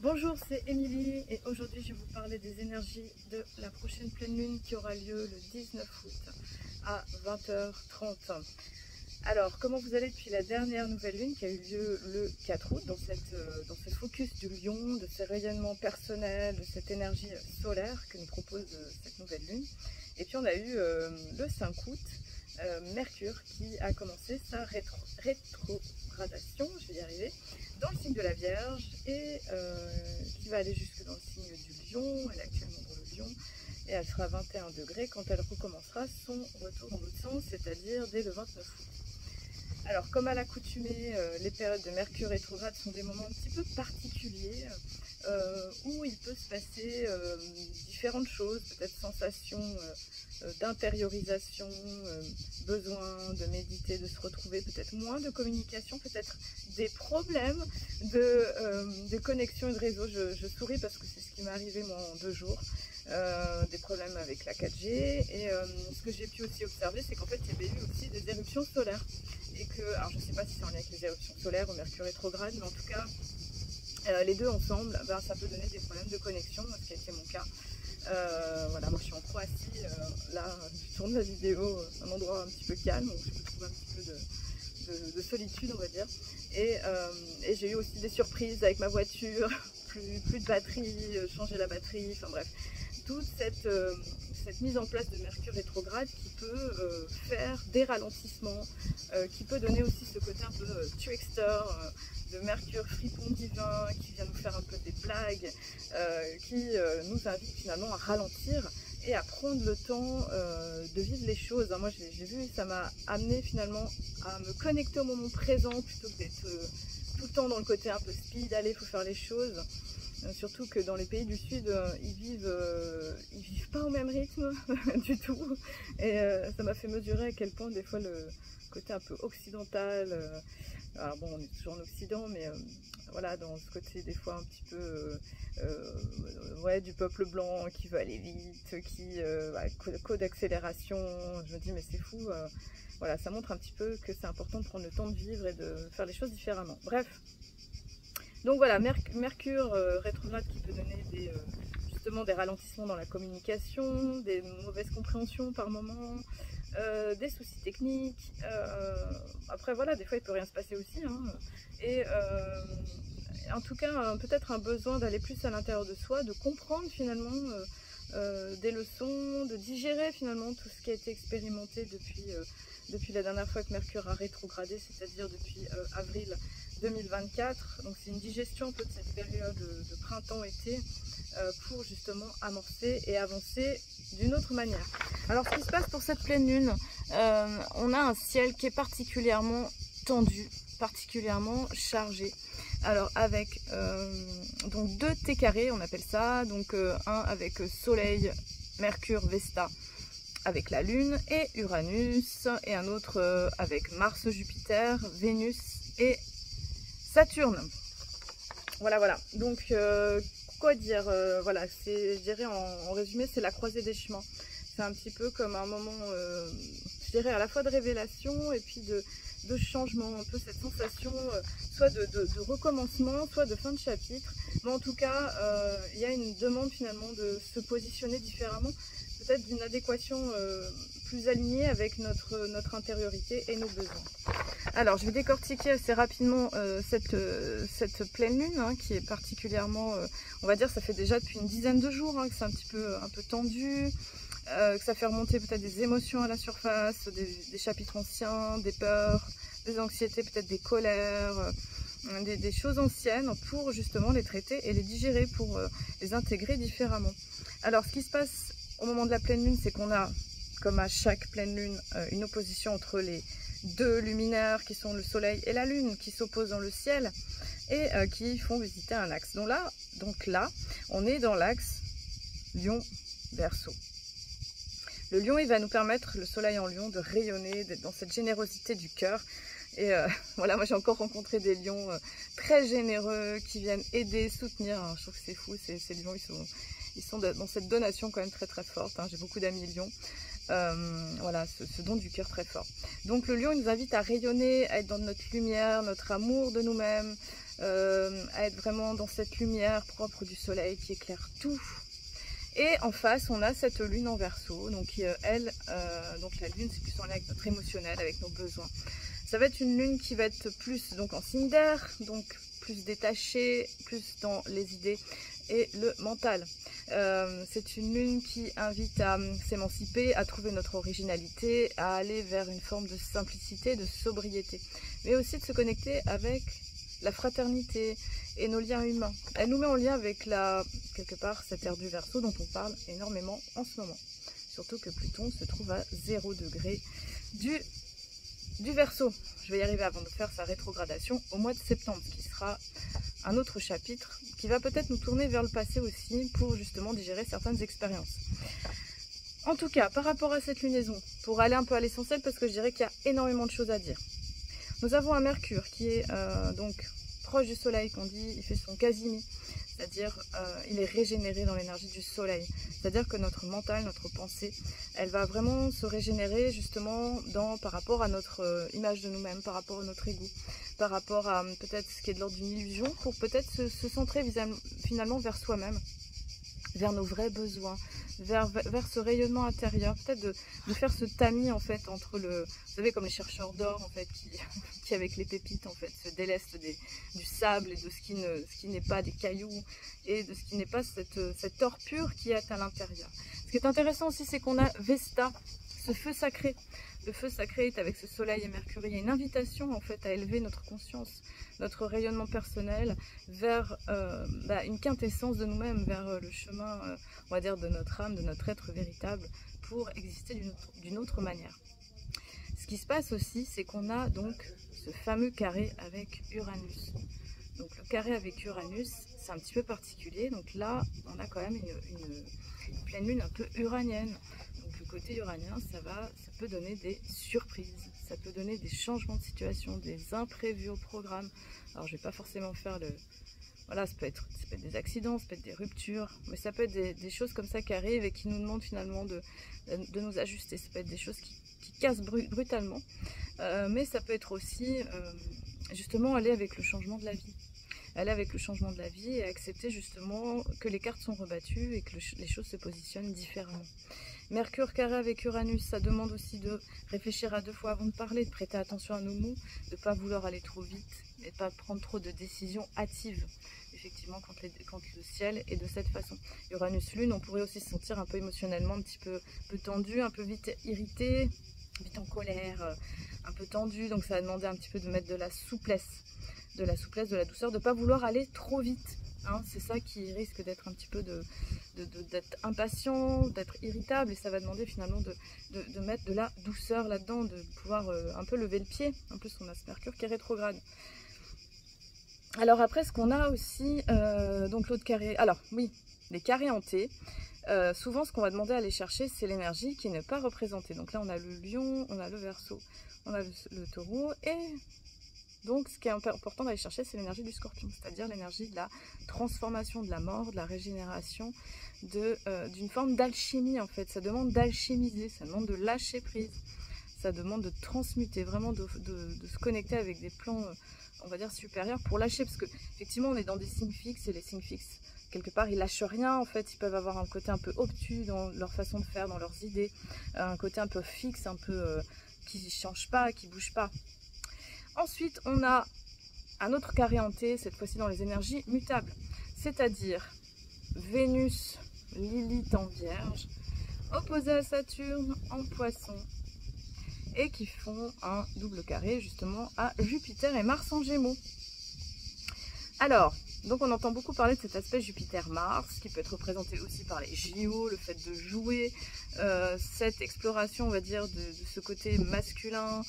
Bonjour, c'est Émilie et aujourd'hui je vais vous parler des énergies de la prochaine pleine lune qui aura lieu le 19 août à 20h30. Alors, comment vous allez depuis la dernière nouvelle lune qui a eu lieu le 4 août dans ce focus du lion, de ces rayonnements personnels, de cette énergie solaire que nous propose cette nouvelle lune. Et puis on a eu le 5 août, Mercure qui a commencé sa rétrogradation, je vais y arriver, dans le signe de la Vierge et qui va aller jusque dans le signe du Lion. Elle est actuellement dans le Lion et elle sera à 21 degrés quand elle recommencera son retour dans l'autre sens, c'est-à-dire dès le 29 août. Alors, comme à l'accoutumée, les périodes de Mercure rétrograde sont des moments un petit peu particuliers où il peut se passer différentes choses, peut-être sensations d'intériorisation, besoin de méditer, de se retrouver, peut-être moins de communication, peut-être des problèmes de connexion et de réseau. Je souris parce que c'est ce qui m'est arrivé moi en 2 jours. Des problèmes avec la 4G et ce que j'ai pu aussi observer, c'est qu'en fait il y avait eu aussi des éruptions solaires et que, alors je ne sais pas si c'est en lien avec les éruptions solaires ou Mercure rétrograde, mais en tout cas les deux ensemble, ça peut donner des problèmes de connexion, ce qui a été mon cas. Voilà, moi je suis en Croatie, là je tourne la vidéo à un endroit un petit peu calme où je peux trouver un petit peu de solitude, on va dire, et j'ai eu aussi des surprises avec ma voiture, plus de batterie, changer la batterie, enfin bref, toute cette mise en place de Mercure rétrograde qui peut faire des ralentissements, qui peut donner aussi ce côté un peu trickster, de Mercure fripon divin qui vient nous faire un peu des blagues, qui nous invite finalement à ralentir et à prendre le temps de vivre les choses. Moi j'ai vu, ça m'a amené finalement à me connecter au moment présent plutôt que d'être tout le temps dans le côté un peu speed, allez, il faut faire les choses. Surtout que dans les pays du Sud, ils vivent pas au même rythme du tout. Et ça m'a fait mesurer à quel point des fois le côté un peu occidental, alors bon, on est toujours en Occident, mais voilà, dans ce côté des fois un petit peu ouais, du peuple blanc qui veut aller vite, qui code d'accélération. Je me dis mais c'est fou. Voilà, ça montre un petit peu que c'est important de prendre le temps de vivre et de faire les choses différemment. Bref. Donc voilà, Mercure rétrograde qui peut donner justement des ralentissements dans la communication, des mauvaises compréhensions par moment, des soucis techniques. Après voilà, des fois il peut rien se passer aussi, hein. Et en tout cas, peut-être un besoin d'aller plus à l'intérieur de soi, de comprendre finalement des leçons, de digérer finalement tout ce qui a été expérimenté depuis la dernière fois que Mercure a rétrogradé, c'est-à-dire depuis avril 2024. Donc c'est une digestion un peu de cette période de printemps-été pour justement amorcer et avancer d'une autre manière. Alors ce qui se passe pour cette pleine lune, on a un ciel qui est particulièrement tendu, particulièrement chargé. Alors avec donc 2 T carrés, on appelle ça, donc un avec Soleil, Mercure, Vesta, avec la Lune et Uranus, et un autre avec Mars, Jupiter, Vénus et Saturne. Voilà. Donc quoi dire, voilà, je dirais en résumé, c'est la croisée des chemins. C'est un petit peu comme un moment, je dirais à la fois de révélation et puis de changement, un peu cette sensation soit de recommencement, soit de fin de chapitre. Mais en tout cas, il y a une demande finalement de se positionner différemment, peut-être d'une adéquation plus alignée avec notre intériorité et nos besoins. Alors, je vais décortiquer assez rapidement cette pleine lune, hein, qui est particulièrement, on va dire, ça fait déjà depuis une dizaine de jours, hein, que c'est un peu tendu, que ça fait remonter peut-être des émotions à la surface, des chapitres anciens, des peurs, des anxiétés, peut-être des colères, des choses anciennes pour justement les traiter et les digérer, pour les intégrer différemment. Alors, ce qui se passe au moment de la pleine lune, c'est qu'on a, comme à chaque pleine lune, une opposition entre les 2 luminaires qui sont le soleil et la lune qui s'opposent dans le ciel et qui font visiter un axe. Donc là, on est dans l'axe Lion-Verseau. Le lion, il va nous permettre, le soleil en lion, de rayonner, d'être dans cette générosité du cœur. Et voilà, moi j'ai encore rencontré des lions très généreux qui viennent aider, soutenir. Alors, je trouve que c'est fou, ces lions, ils sont dans cette donation quand même très très forte, hein. J'ai beaucoup d'amis lions. Voilà, ce don du cœur très fort. Donc le lion, il nous invite à rayonner, à être dans notre lumière, notre amour de nous-mêmes, à être vraiment dans cette lumière propre du soleil qui éclaire tout. Et en face, on a cette lune en Verseau, donc donc la lune, c'est plus en lien avec notre émotionnel, avec nos besoins. Ça va être une lune qui va être plus donc en signe d'air, donc plus détachée, plus dans les idées et le mental. C'est une lune qui invite à s'émanciper, à trouver notre originalité, à aller vers une forme de simplicité, de sobriété, mais aussi de se connecter avec la fraternité et nos liens humains. Elle nous met en lien avec quelque part cette ère du Verseau dont on parle énormément en ce moment. Surtout que Pluton se trouve à 0 degré du Verseau. Je vais y arriver avant de faire sa rétrogradation au mois de septembre, qui sera un autre chapitre qui va peut-être nous tourner vers le passé aussi pour justement digérer certaines expériences. En tout cas, par rapport à cette lunaison, pour aller un peu à l'essentiel, parce que je dirais qu'il y a énormément de choses à dire. Nous avons un Mercure qui est donc proche du Soleil, qu'on dit, il fait son Casimir, c'est-à-dire il est régénéré dans l'énergie du Soleil. C'est-à-dire que notre mental, notre pensée, elle va vraiment se régénérer justement par rapport à notre image de nous-mêmes, par rapport à notre ego, par rapport à peut-être ce qui est de l'ordre d'une illusion, pour peut-être se centrer finalement vers soi-même, vers nos vrais besoins, vers ce rayonnement intérieur, peut-être de faire ce tamis en fait entre vous savez, comme les chercheurs d'or en fait qui avec les pépites en fait se délestent du sable et de ce qui n'est pas des cailloux et de ce qui n'est pas cette or pur qui est à l'intérieur. Ce qui est intéressant aussi, c'est qu'on a Vesta, ce feu sacré. Le feu sacré est avec ce soleil et Mercure. Il y a une invitation en fait à élever notre conscience, notre rayonnement personnel vers une quintessence de nous-mêmes, vers le chemin, on va dire, de notre âme, de notre être véritable, pour exister d'une autre manière. Ce qui se passe aussi, c'est qu'on a donc ce fameux carré avec Uranus. Donc le carré avec Uranus, c'est un petit peu particulier. Donc là, on a quand même une pleine lune un peu uranienne. Donc le côté uranien, ça peut donner des surprises, ça peut donner des changements de situation, des imprévus au programme. Alors je vais pas forcément faire voilà, ça peut être des accidents, ça peut être des ruptures, mais ça peut être des choses comme ça qui arrivent et qui nous demandent finalement de nous ajuster. Ça peut être des choses qui cassent brutalement, mais ça peut être aussi justement aller avec le changement de la vie. Aller avec le changement de la vie et accepter justement que les cartes sont rebattues et que les choses se positionnent différemment. Mercure carré avec Uranus, ça demande aussi de réfléchir à 2 fois avant de parler, de prêter attention à nos mots, de ne pas vouloir aller trop vite et de ne pas prendre trop de décisions hâtives, effectivement, quand le ciel est de cette façon. Uranus-Lune, on pourrait aussi se sentir un peu émotionnellement un petit peu tendu, un peu vite irrité, vite en colère, un peu tendu, donc ça va demander un petit peu de mettre de la souplesse, de la douceur, de ne pas vouloir aller trop vite. Hein, c'est ça qui risque d'être un petit peu d'être impatient, d'être irritable, et ça va demander finalement de mettre de la douceur là-dedans, de pouvoir un peu lever le pied. En plus on a ce Mercure qui est rétrograde. Alors après, ce qu'on a aussi, donc l'autre carré, alors oui, les carrés hantés, souvent ce qu'on va demander à aller chercher, c'est l'énergie qui n'est pas représentée. Donc là on a le lion, on a le Verseau, on a le taureau, et donc ce qui est important d'aller chercher, c'est l'énergie du Scorpion, c'est-à-dire l'énergie de la transformation, de la mort, de la régénération, d'une forme d'alchimie en fait. Ça demande d'alchimiser, ça demande de lâcher prise, ça demande de transmuter, vraiment de se connecter avec des plans, on va dire, supérieurs pour lâcher, parce que effectivement on est dans des signes fixes, et les signes fixes, quelque part, ils lâchent rien en fait. Ils peuvent avoir un côté un peu obtus dans leur façon de faire, dans leurs idées, un côté un peu fixe, un peu qui ne change pas, qui ne bouge pas. Ensuite, on a un autre carré hanté, cette fois-ci dans les énergies mutables, c'est-à-dire Vénus, Lilith en Vierge, opposée à Saturne en Poisson, et qui font un double carré justement à Jupiter et Mars en Gémeaux. Alors, donc on entend beaucoup parler de cet aspect Jupiter-Mars, qui peut être représenté aussi par les JO, le fait de jouer, cette exploration, on va dire, de ce côté masculin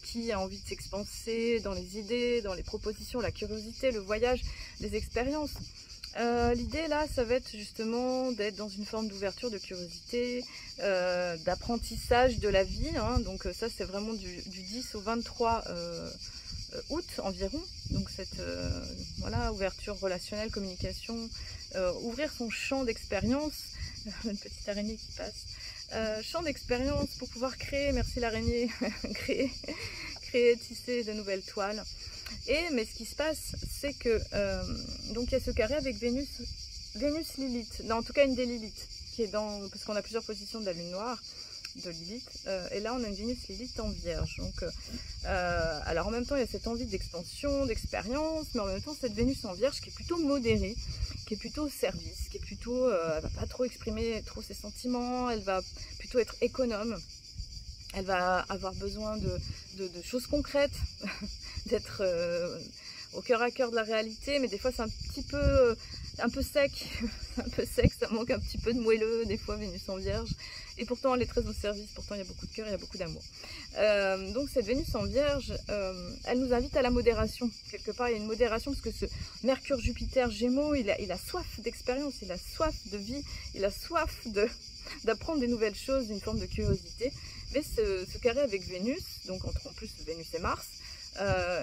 qui a envie de s'expanser dans les idées, dans les propositions, la curiosité, le voyage, les expériences. L'idée là, ça va être justement d'être dans une forme d'ouverture, de curiosité, d'apprentissage de la vie, hein. Donc ça c'est vraiment du 10 au 23 août environ, donc cette voilà, ouverture relationnelle, communication, ouvrir son champ d'expérience, une petite araignée qui passe, champ d'expérience pour pouvoir créer, merci l'araignée, créer, tisser de nouvelles toiles. Mais ce qui se passe, c'est que donc il y a ce carré avec Vénus Lilith, non, en tout cas une des Lilith, qui est dans, parce qu'on a plusieurs positions de la lune noire, de Lilith, et là on a une Vénus Lilith en Vierge. Donc, alors en même temps il y a cette envie d'expansion, d'expérience, mais en même temps cette Vénus en Vierge qui est plutôt modérée, qui est plutôt au service, qui est plutôt, elle va pas trop exprimer trop ses sentiments, elle va plutôt être économe, elle va avoir besoin de choses concrètes, d'être au cœur à cœur de la réalité, mais des fois c'est un peu sec, un peu sec, ça manque un petit peu de moelleux, des fois Vénus en Vierge, et pourtant elle est très au service, pourtant il y a beaucoup de cœur, il y a beaucoup d'amour. Donc cette Vénus en Vierge, elle nous invite à la modération, quelque part il y a une modération, parce que ce Mercure-Jupiter Gémeaux, il a soif d'expérience, il a soif de vie, il a soif d'apprendre des nouvelles choses, une forme de curiosité, mais ce carré avec Vénus, donc en plus Vénus et Mars,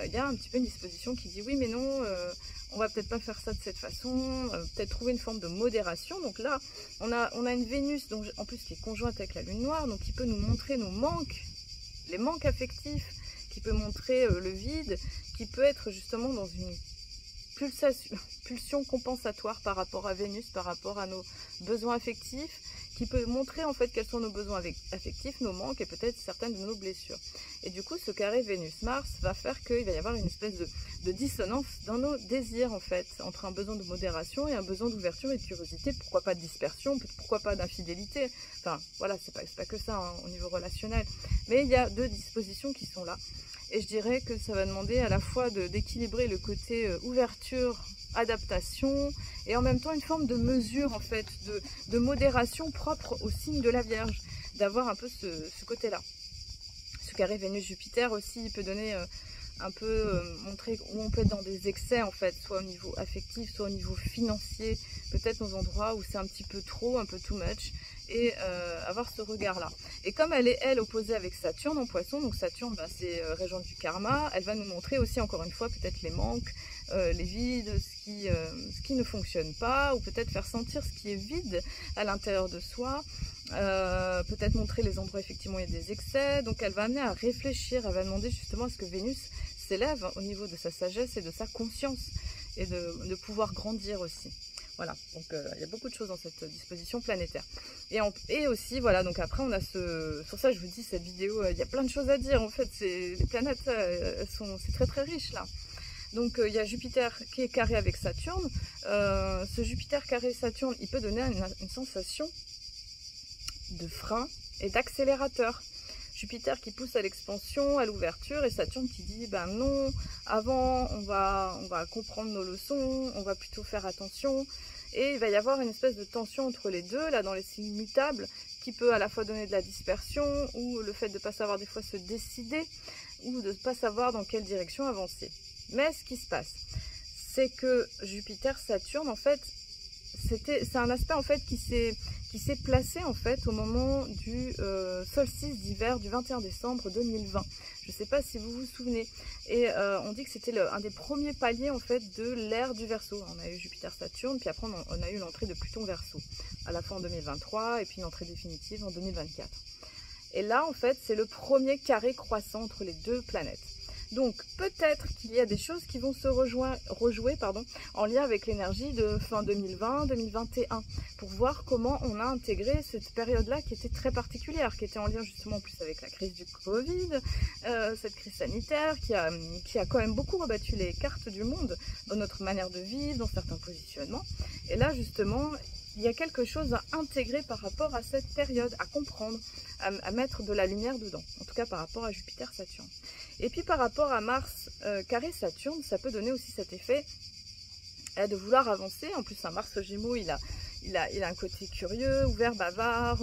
il y a un petit peu une disposition qui dit oui mais non, on va peut-être pas faire ça de cette façon, peut-être trouver une forme de modération. Donc là on a une Vénus donc, en plus qui est conjointe avec la lune noire, donc qui peut nous montrer nos manques, les manques affectifs, qui peut montrer le vide, qui peut être justement dans une pulsion compensatoire par rapport à Vénus, par rapport à nos besoins affectifs, qui peut montrer en fait quels sont nos besoins affectifs, nos manques et peut-être certaines de nos blessures. Et du coup, ce carré Vénus-Mars va faire qu'il va y avoir une espèce de dissonance dans nos désirs en fait, entre un besoin de modération et un besoin d'ouverture et de curiosité, pourquoi pas de dispersion, pourquoi pas d'infidélité, enfin voilà, c'est pas que ça hein, au niveau relationnel, mais il y a deux dispositions qui sont là. Et je dirais que ça va demander à la fois d'équilibrer le côté ouverture, adaptation, et en même temps une forme de mesure en fait, de modération propre au signe de la Vierge, d'avoir un peu ce côté-là. Ce carré Vénus-Jupiter aussi il peut donner un peu montrer où on peut être dans des excès en fait, soit au niveau affectif, soit au niveau financier, peut-être dans des endroits où c'est un petit peu trop, un peu too much, et avoir ce regard-là. Et comme elle est, elle, opposée avec Saturne en Poisson, donc Saturne, bah, c'est régente du karma, elle va nous montrer aussi, encore une fois, peut-être les manques, les vides, ce qui ne fonctionne pas, ou peut-être faire sentir ce qui est vide à l'intérieur de soi, peut-être montrer les endroits effectivement où il y a des excès. Donc elle va amener à réfléchir, elle va demander justement à ce que Vénus s'élève au niveau de sa sagesse et de sa conscience, et de pouvoir grandir aussi. Voilà, donc il y a beaucoup de choses dans cette disposition planétaire. Et aussi, voilà, donc après on a sur ça je vous dis, cette vidéo, il y a plein de choses à dire en fait, les planètes, c'est très très riche là. Donc il y a Jupiter qui est carré avec Saturne. Ce Jupiter carré Saturne, il peut donner une sensation de frein et d'accélérateur. Jupiter qui pousse à l'expansion, à l'ouverture, et Saturne qui dit ben non, avant on va comprendre nos leçons, on va plutôt faire attention, et il va y avoir une espèce de tension entre les deux, là dans les signes mutables, qui peut à la fois donner de la dispersion, ou le fait de ne pas savoir des fois se décider, ou de ne pas savoir dans quelle direction avancer. Mais ce qui se passe, c'est que Jupiter-Saturne, en fait, c'est un aspect en fait qui s'est placé en fait au moment du solstice d'hiver du 21 décembre 2020. Je ne sais pas si vous vous souvenez. Et on dit que c'était un des premiers paliers en fait de l'ère du Verseau. On a eu Jupiter-Saturne, puis après on a eu l'entrée de Pluton-Verseau, à la fois en 2023 et puis une entrée définitive en 2024. Et là en fait c'est le premier carré croissant entre les deux planètes. Donc peut-être qu'il y a des choses qui vont se rejouer en lien avec l'énergie de fin 2020-2021, pour voir comment on a intégré cette période-là qui était très particulière, qui était en lien justement plus avec la crise du Covid, cette crise sanitaire qui a quand même beaucoup rebattu les cartes du monde dans notre manière de vivre, dans certains positionnements. Et là justement, il y a quelque chose à intégrer par rapport à cette période, à comprendre, à mettre de la lumière dedans, en tout cas par rapport à Jupiter-Saturne. Et puis par rapport à Mars carré Saturne, ça peut donner aussi cet effet de vouloir avancer. En plus un Mars Gémeaux, il a un côté curieux, ouvert, bavard,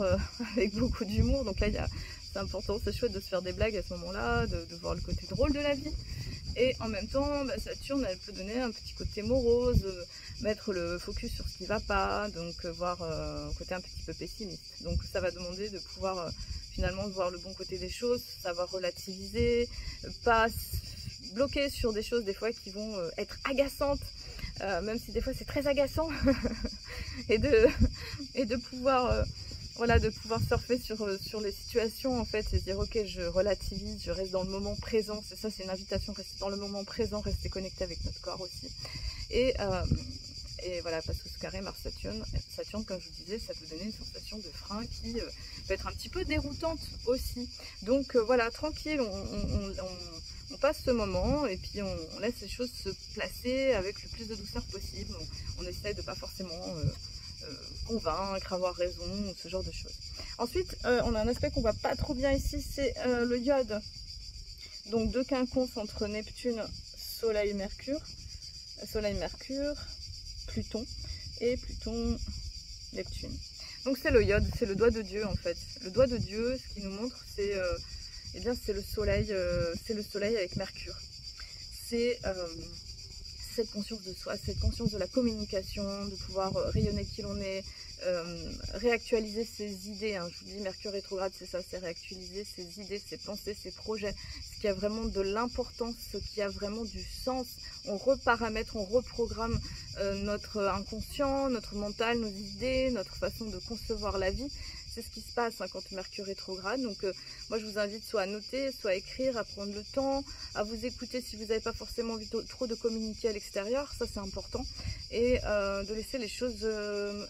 avec beaucoup d'humour, donc là c'est important, c'est chouette de se faire des blagues à ce moment-là, de voir le côté drôle de la vie. Et en même temps, Saturne, elle peut donner un petit côté morose, mettre le focus sur ce qui ne va pas, donc voir un côté un petit peu pessimiste. Donc ça va demander de pouvoir finalement voir le bon côté des choses, savoir relativiser, pas bloquer sur des choses des fois qui vont être agaçantes, même si des fois c'est très agaçant, et de pouvoir voilà, de pouvoir surfer sur les situations en fait et se dire ok, je relativise, je reste dans le moment présent. C'est ça, c'est une invitation, rester dans le moment présent, rester connecté avec notre corps aussi. Et voilà, parce que ce carré Mars-Saturne, comme je vous disais, ça peut donner une sensation de frein qui peut être un petit peu déroutante aussi. Donc voilà, tranquille, on passe ce moment et puis on laisse les choses se placer avec le plus de douceur possible. On essaie de pas forcément convaincre, avoir raison, ce genre de choses. Ensuite, on a un aspect qu'on voit pas trop bien ici, c'est le iode. Donc deux quinconces entre Neptune, Soleil, Mercure. Soleil, Mercure, Pluton et Pluton, Neptune. Donc c'est le iode, c'est le doigt de Dieu en fait. Le doigt de Dieu, ce qui nous montre, c'est eh bien c'est le soleil avec Mercure. C'est cette conscience de soi, cette conscience de la communication, de pouvoir rayonner qui l'on est, réactualiser ses idées. Hein. Je vous dis, Mercure rétrograde, c'est ça, c'est réactualiser ses idées, ses pensées, ses projets, ce qui a vraiment de l'importance, ce qui a vraiment du sens. On reparamètre, on reprogramme notre inconscient, notre mental, nos idées, notre façon de concevoir la vie. C'est ce qui se passe hein, quand Mercure rétrograde. Donc moi je vous invite soit à noter, soit à écrire, à prendre le temps, à vous écouter si vous n'avez pas forcément envie trop de communiquer à l'extérieur, ça c'est important, et de laisser les choses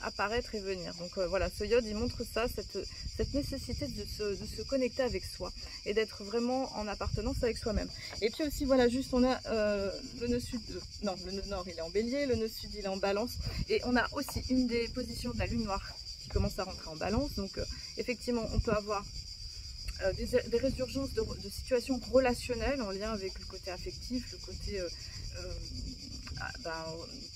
apparaître et venir. Donc voilà, ce iode il montre ça, cette nécessité de se connecter avec soi et d'être vraiment en appartenance avec soi-même. Et puis aussi voilà, juste on a le nœud sud, non le nœud nord il est en bélier, le nœud sud il est en balance, et on a aussi une des positions de la lune noire qui commence à rentrer en balance. Donc effectivement on peut avoir des résurgences de situations relationnelles en lien avec le côté affectif, le côté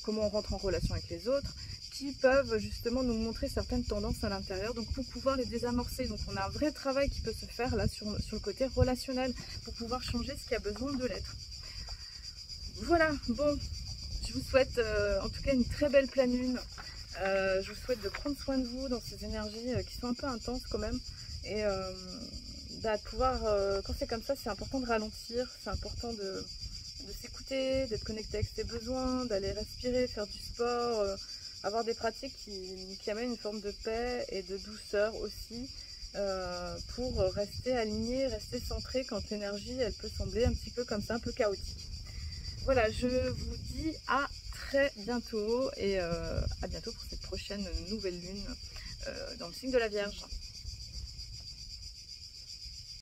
comment on rentre en relation avec les autres, qui peuvent justement nous montrer certaines tendances à l'intérieur, donc pour pouvoir les désamorcer. Donc on a un vrai travail qui peut se faire là sur le côté relationnel pour pouvoir changer ce qui a besoin de l'être. Voilà, bon, je vous souhaite en tout cas une très belle pleine lune. Je vous souhaite de prendre soin de vous dans ces énergies qui sont un peu intenses quand même, et de pouvoir, quand c'est comme ça, c'est important de ralentir, c'est important de s'écouter, d'être connecté avec ses besoins, d'aller respirer, faire du sport, avoir des pratiques qui amènent une forme de paix et de douceur aussi, pour rester aligné, rester centré quand l'énergie elle peut sembler un petit peu comme ça, un peu chaotique. Voilà, je vous dis à très bientôt, et à bientôt pour cette prochaine nouvelle lune dans le signe de la Vierge.